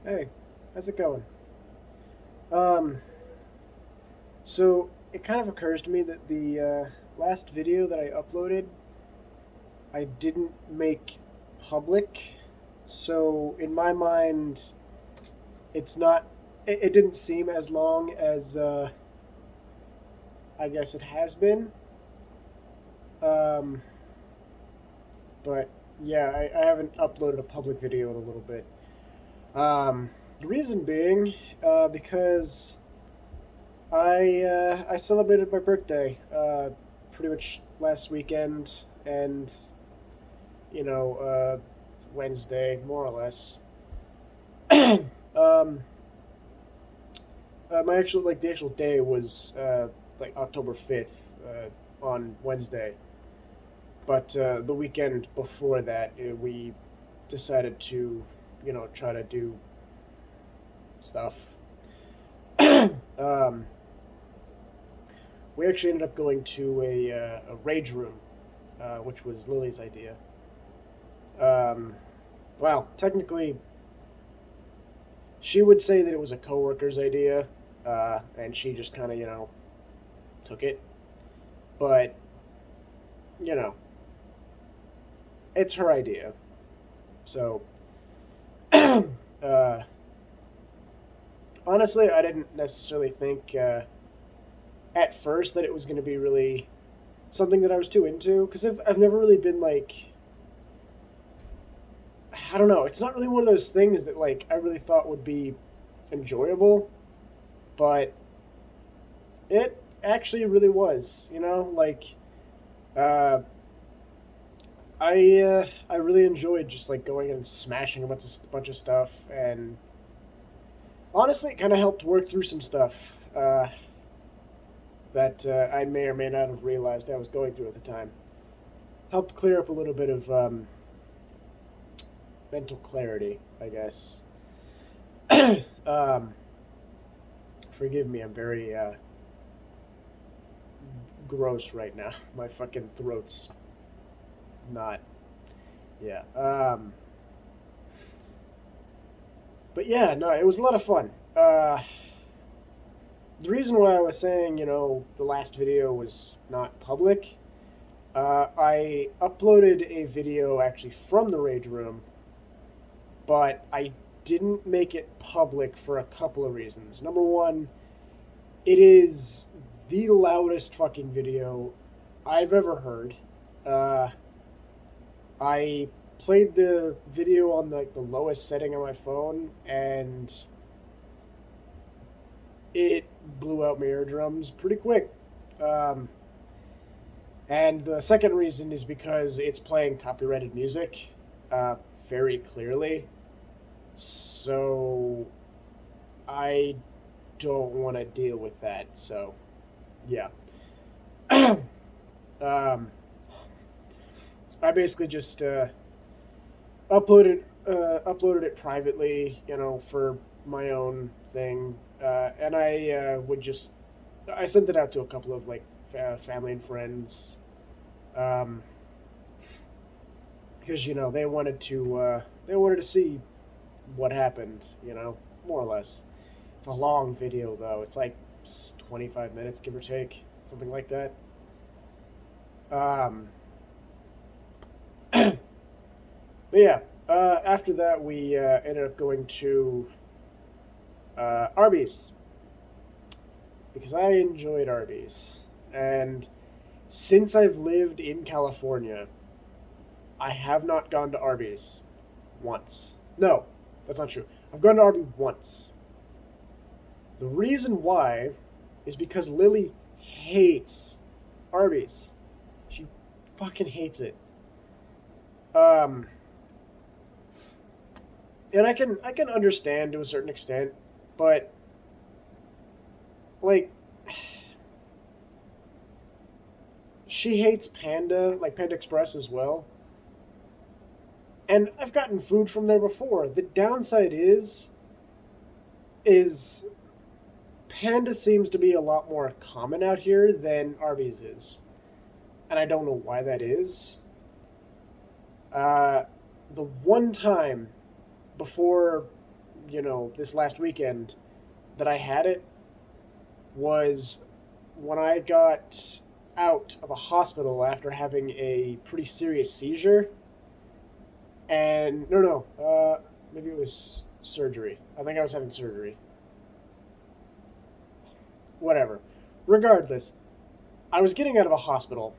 Hey, how's it going? Um, so it kind of occurs to me that the last video that I uploaded, I didn't make public. So in my mind, it's not. It didn't seem as long as I guess it has been. Um, but yeah, I haven't uploaded a public video in a little bit. The reason being, because I celebrated my birthday pretty much last weekend and Wednesday more or less. um, my actual the actual day was like October 5th on Wednesday, but the weekend before that we decided to try to do stuff. um, we actually ended up going to a rage room, which was Lily's idea. Um, well, technically, she would say that it was a coworker's idea, and she just kind of took it. But you know, it's her idea. So, uh, honestly, I didn't necessarily think at first that it was going to be really something that I was too into because I've never really been like I don't know. It's not really one of those things that like I really thought would be enjoyable, but it actually really was. Uh, I really enjoyed just like going and smashing a bunch of stuff, and honestly, it kind of helped work through some stuff that I may or may not have realized I was going through at the time. Helped clear up a little bit of mental clarity, I guess. um, Forgive me, I'm very gross right now. My fucking throat's not. Yeah. But yeah, no, it was a lot of fun. The reason why I was saying, the last video was not public, I uploaded a video actually from the Rage Room, but I didn't make it public for a couple of reasons. Number one, it is the loudest fucking video I've ever heard. Uh, I played the video on the lowest setting on my phone, and it blew out my eardrums pretty quick. Um, and the second reason is because it's playing copyrighted music uh, very clearly. So I don't want to deal with that. So, yeah. um, I basically just uploaded it privately, for my own thing, and I sent it out to a couple of like family and friends, um, because they wanted to see what happened, more or less. It's a long video though. It's like 25 minutes, give or take, something like that. Um, but yeah, after that we ended up going to Arby's because I enjoyed Arby's, and since I've lived in California, I have not gone to Arby's once. No, that's not true. I've gone to Arby's once. The reason why is because Lily hates Arby's. She fucking hates it. Um, and I can understand to a certain extent, but like she hates Panda, like Panda Express as well. And I've gotten food from there before. The downside is Panda seems to be a lot more common out here than Arby's is, and I don't know why that is. Uh, the one time before, this last weekend that I had it was when I got out of a hospital after having a pretty serious seizure. And no, maybe it was surgery. I think I was having surgery. Whatever. Regardless, I was getting out of a hospital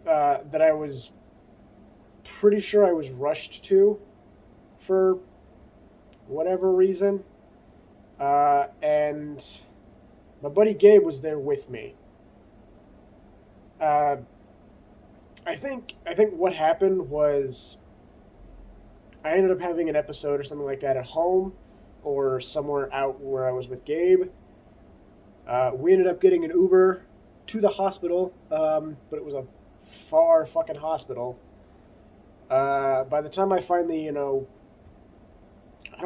that I was pretty sure I was rushed to for whatever reason. And my buddy Gabe was there with me. Uh, I think what happened was I ended up having an episode or something like that at home or somewhere out where I was with Gabe. We ended up getting an Uber to the hospital, but it was a far fucking hospital. By the time I finally, I don't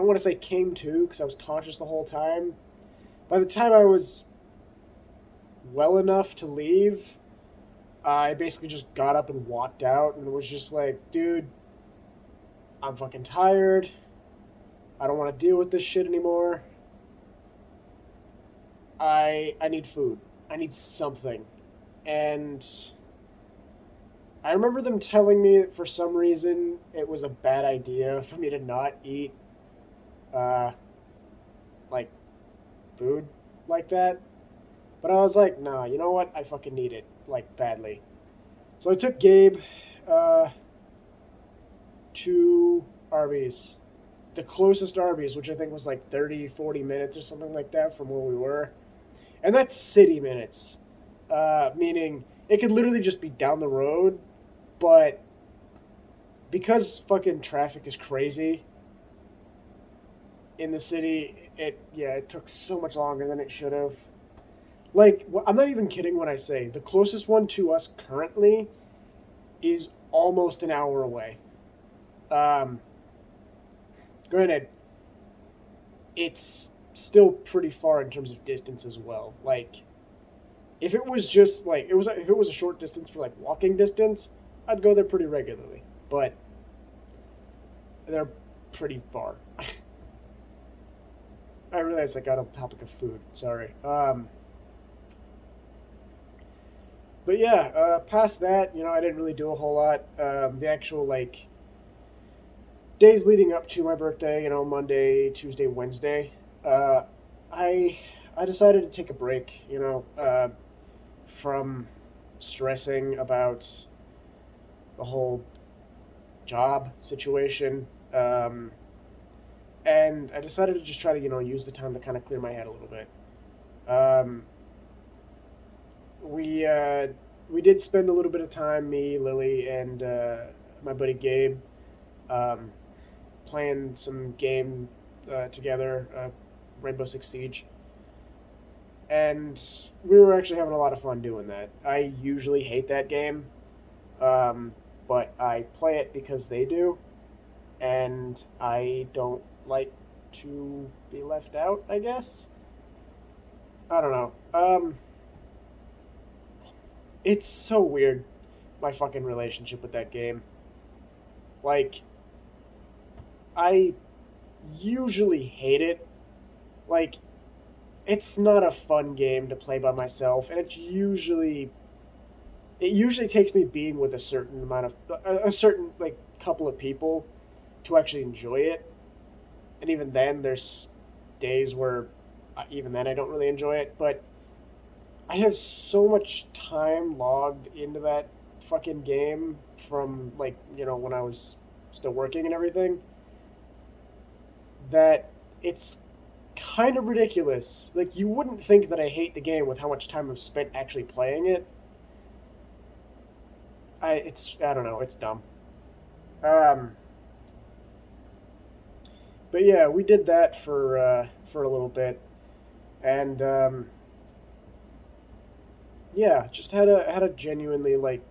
want to say came to because I was conscious the whole time. By the time I was well enough to leave, I basically just got up and walked out and was just like, dude, I'm fucking tired. I don't want to deal with this shit anymore. I need food. I need something. And I remember them telling me that for some reason it was a bad idea for me to not eat uh like food like that. But I was like, nah, you know what? I fucking need it, like badly. So I took Gabe uh to Arby's. The closest Arby's, which I think was like 30, 40 minutes or something like that from where we were. And that's city minutes. Meaning it could literally just be down the road, but because fucking traffic is crazy in the city, it took so much longer than it should have. Like, I'm not even kidding when I say the closest one to us currently is almost an hour away. Um, Granted, it's still pretty far in terms of distance as well. Like, if it was just like if it was a short distance for like walking distance, I'd go there pretty regularly. But they're pretty far. I realize I got on the topic of food. Sorry. But yeah, past that, I didn't really do a whole lot. The actual like days leading up to my birthday, Monday, Tuesday, Wednesday, uh, I I decided to take a break, from stressing about the whole job situation. And I decided to just try to, use the time to kind of clear my head a little bit. Um, we did spend a little bit of time, me, Lily, and my buddy Gabe, um, playing some game together, Rainbow Six Siege, and we were actually having a lot of fun doing that. I usually hate that game, um, but I play it because they do, and I don't like to be left out, I guess. I don't know. It's so weird, my fucking relationship with that game. Like, I usually hate it. Like, it's not a fun game to play by myself, and it usually takes me being with a certain amount of a certain like couple of people to actually enjoy it. And even then, there's days where even then I don't really enjoy it. But I have so much time logged into that fucking game from like when I was still working and everything that it's kind of ridiculous. Like you wouldn't think that I hate the game with how much time I've spent actually playing it. I don't know, it's dumb. Um, but yeah, we did that for a little bit, and yeah, just had a genuinely like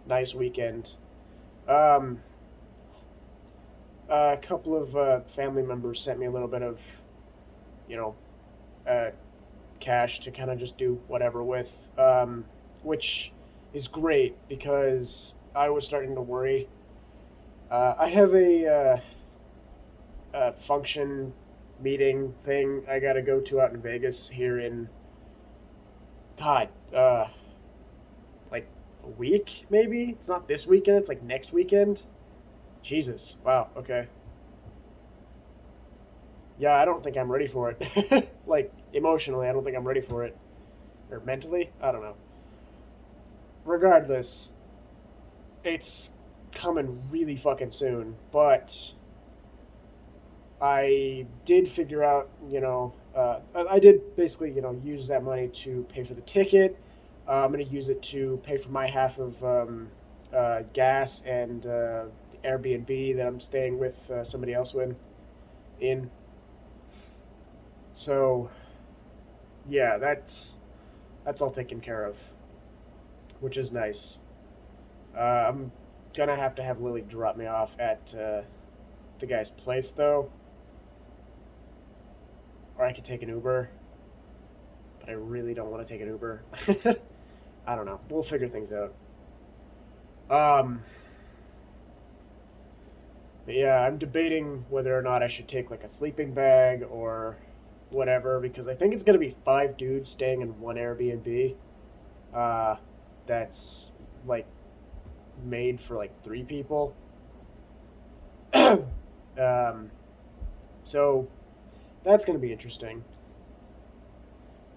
nice weekend. Um, a couple of family members sent me a little bit of you know uh, cash to kind of just do whatever with, which is great because I was starting to worry. I have a function meeting thing I gotta go to out in Vegas here in, God, like a week maybe. It's not this weekend. It's like next weekend. Jesus. Wow. Okay. Yeah, I don't think I'm ready for it. Like emotionally, I don't think I'm ready for it, or mentally. I don't know. Regardless, it's coming really fucking soon. But I did figure out, I did basically, use that money to pay for the ticket. I'm going to use it to pay for my half of gas and Airbnb that I'm staying with somebody else in. So, yeah, that's all taken care of, which is nice. I'm gonna have to have Lily drop me off at the guy's place though, or I could take an Uber, but I really don't want to take an Uber. I don't know. We'll figure things out. Um, but yeah, I'm debating whether or not I should take like a sleeping bag or whatever because I think it's gonna be five dudes staying in one Airbnb. Uh, that's like made for like three people. um, so that's gonna be interesting.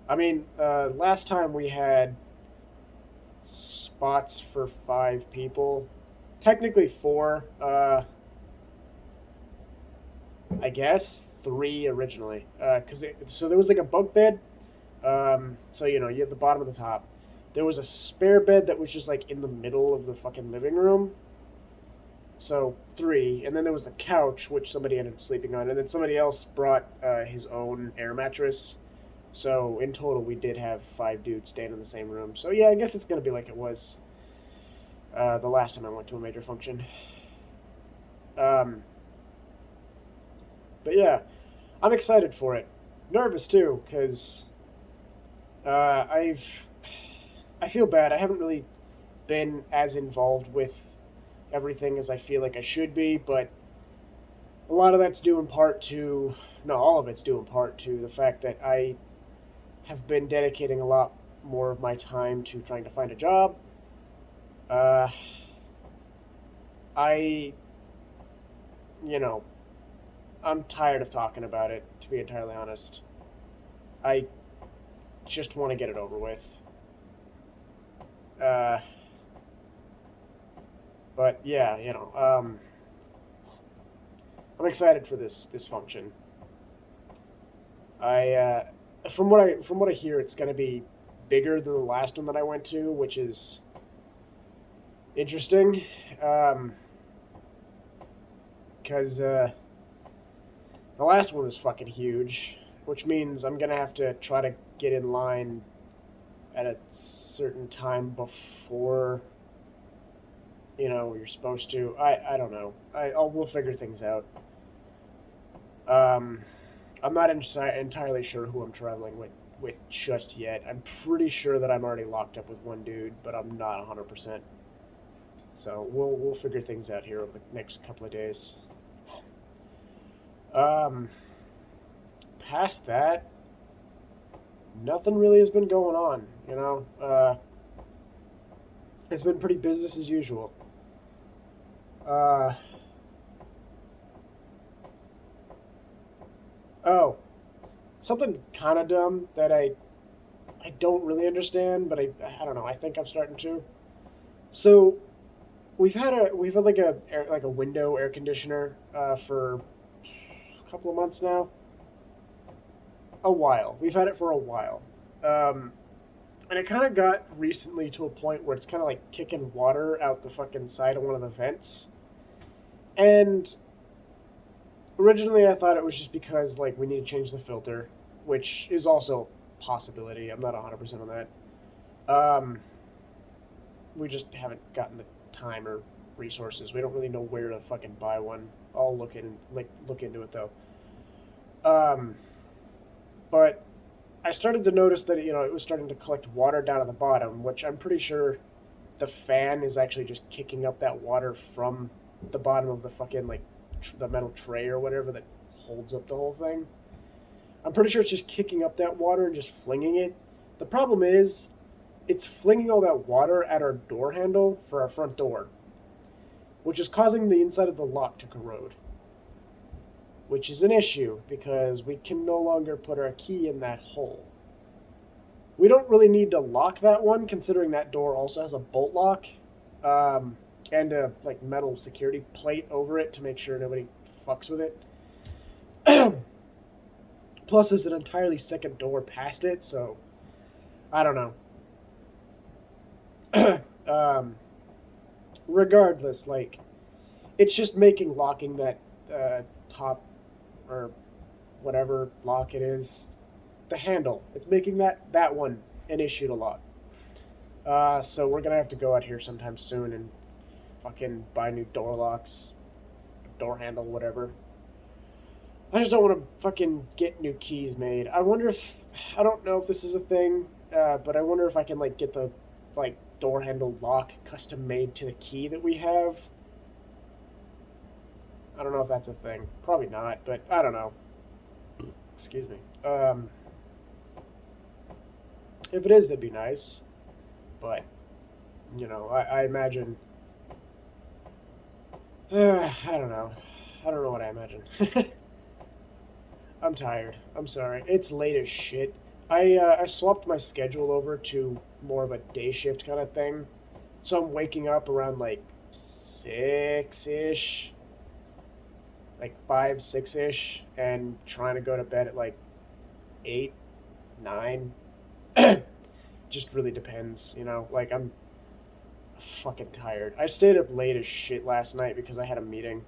I mean, last time we had spots for five people, technically four. I guess three originally, so there was like a bunk bed. So you have the bottom and the top. There was a spare bed that was just like in the middle of the fucking living room. So three, and then there was the couch which somebody ended up sleeping on, and then somebody else brought his own air mattress. So in total, we did have five dudes staying in the same room. So yeah, I guess it's gonna be like it was the last time I went to a major function. Um, but yeah, I'm excited for it. Nervous too, because I feel bad. I haven't really been as involved with everything as I feel like I should be, but a lot of that's due in part to, no, all of it's due in part to the fact that I have been dedicating a lot more of my time to trying to find a job. Uh, I, you know, I'm tired of talking about it, to be entirely honest. I just want to get it over with. Uh, but yeah, I'm excited for this function. I from what I hear, it's going to be bigger than the last one that I went to, which is interesting. Because the last one was fucking huge, which means I'm gonna have to try to get in line at a certain time before you're supposed to. I don't know. We'll figure things out. Um, I'm not entirely sure who I'm traveling with just yet. I'm pretty sure that I'm already locked up with one dude, but I'm not 100%. So we'll figure things out here over the next couple of days. Um, Past that, nothing really has been going on. It's been pretty business as usual. Uh, oh, something kind of dumb that I don't really understand, but I don't know. I think I'm starting to. So we've had like a window air conditioner for a couple of months now. A while. We've had it for a while. Um, and it kind of got recently to a point where it's kind of like kicking water out the fucking side of one of the vents. And originally I thought it was just because like we need to change the filter, which is also a possibility. I'm not 100% on that. We just haven't gotten the time or resources. We don't really know where to fucking buy one. I'll look into it though. Um, but I started to notice that it was starting to collect water down at the bottom, which I'm pretty sure the fan is actually just kicking up that water from the bottom of the fucking like the metal tray or whatever that holds up the whole thing. I'm pretty sure it's just kicking up that water and just flinging it. The problem is, it's flinging all that water at our door handle for our front door, which is causing the inside of the lock to corrode. Which is an issue because we can no longer put our key in that hole. We don't really need to lock that one, considering that door also has a bolt lock, and a metal security plate over it to make sure nobody fucks with it. Plus, there's an entirely second door past it, so I don't know. Regardless, it's just making locking that top or whatever lock it is, the handle. It's making that one an issue to lock. So we're gonna have to go out here sometime soon and fucking buy new door locks, door handle, whatever. I just don't want to fucking get new keys made. I don't know if this is a thing, but I wonder if I can get the door handle lock custom made to the key that we have. I don't know if that's a thing. Probably not, but I don't know. Excuse me. If it is, that'd be nice. But, I imagine... I don't know. I don't know what I imagine. I'm tired. I'm sorry. It's late as shit. I swapped my schedule over to more of a day shift kind of thing. So I'm waking up around 6-ish. 5, 6-ish. And trying to go to bed at 8, 9. Just really depends, I'm fucking tired. I stayed up late as shit last night because I had a meeting.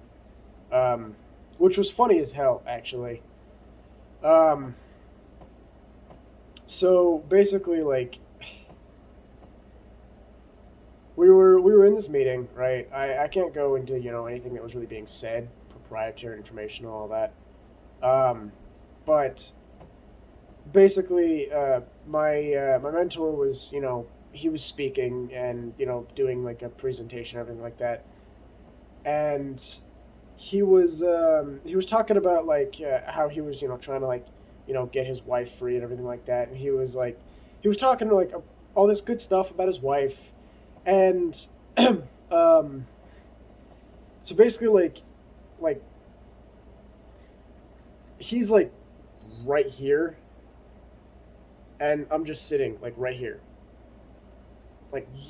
Which was funny as hell, actually. So basically, we were in this meeting, right? I can't go into anything that was really being said, proprietary information and all that. But basically, my mentor was he was speaking and doing a presentation, everything like that, and he was talking about how he was trying to get his wife free and everything like that, and he was talking all this good stuff about his wife, and so basically he's right here, and I'm just sitting right here,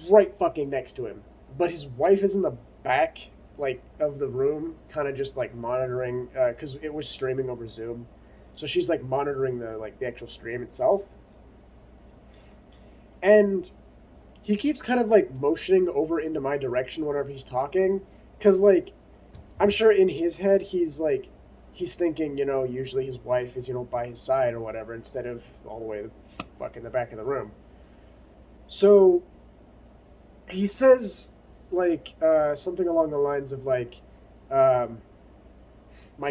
right fucking next to him, but his wife is in the back of the room, kind of just monitoring, because it was streaming over Zoom, so she's monitoring the actual stream itself, and he keeps kind of motioning over into my direction whenever he's talking, because I'm sure in his head he's thinking usually his wife is by his side or whatever, instead of all the way in the back of the room. So he says something along the lines of my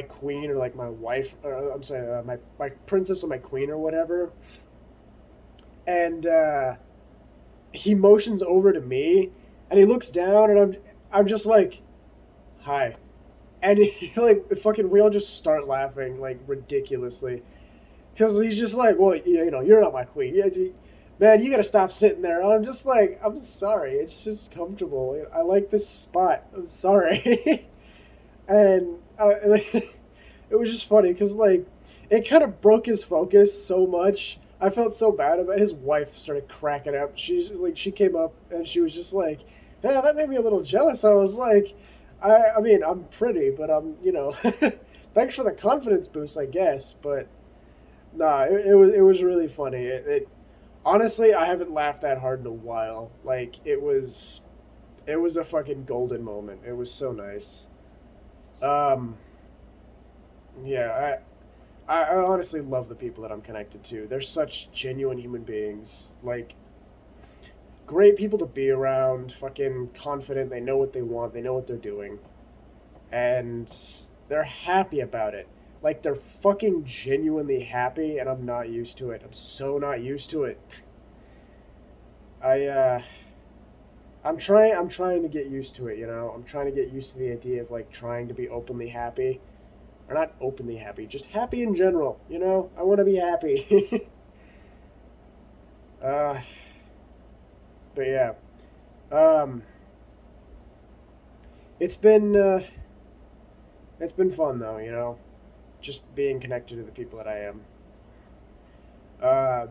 queen, or my wife, or I'm sorry, my princess or my queen or whatever, and he motions over to me, and he looks down, and I'm just hi, and he fucking, we all just start laughing ridiculously, because he's just well, you're not my queen, yeah. Man, you gotta stop sitting there. I'm just I'm sorry. It's just comfortable. I like this spot. I'm sorry. And it was just funny because it kind of broke his focus so much. I felt so bad about it. His wife started cracking up. She's she came up and she was just yeah, that made me a little jealous. I was I mean, I'm pretty, but I'm thanks for the confidence boost, I guess. But nah, it was really funny. It honestly, I haven't laughed that hard in a while. It was a fucking golden moment. It was so nice. Yeah, I honestly love the people that I'm connected to. They're such genuine human beings. Great people to be around, fucking confident, they know what they want, they know what they're doing. And they're happy about it. They're fucking genuinely happy, and I'm not used to it. I'm so not used to it. I I'm trying to get used to it, you know. I'm trying to get used to the idea of like trying to be openly happy. Or not openly happy, just happy in general, you know? I want to be happy. uh but yeah. Um it's been it's been fun though, you know. Just being connected to the people that I am. Uh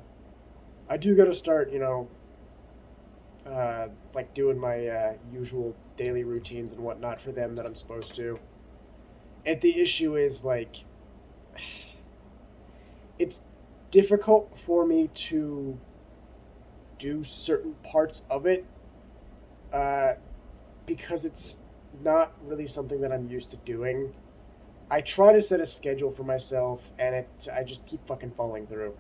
I do got to start, you know, like doing my usual daily routines and whatnot for them that I'm supposed to. And the issue is like it's difficult for me to do certain parts of it uh, because it's not really something that I'm used to doing. I try to set a schedule for myself, and I just keep fucking falling through.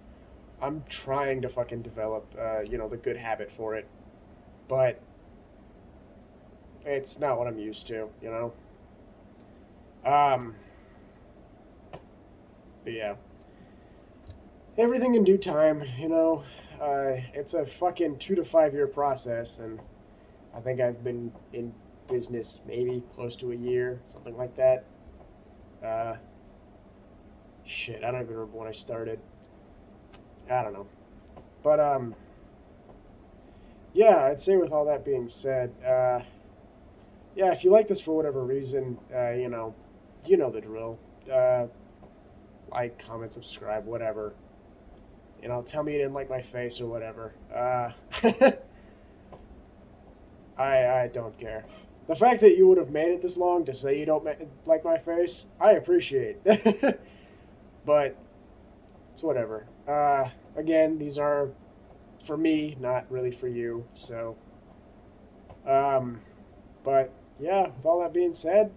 I'm trying to fucking develop, you know, the good habit for it, but it's not what I'm used to, you know. Um, but yeah, everything in due time, you know. It's a fucking 2 to 5 year process, and I think I've been in business maybe close to a year, something like that. Uh, shit, I don't even remember when I started. I don't know, but yeah, I'd say with all that being said, yeah, if you like this for whatever reason, you know the drill. Uh, like, comment, subscribe, whatever. You know, tell me you didn't like my face or whatever. I don't care. The fact that you would have made it this long to say you don't like my face, I appreciate. But it's whatever. Again, these are for me, not really for you. So, um, but yeah, with all that being said,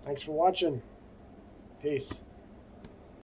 thanks for watching. Peace.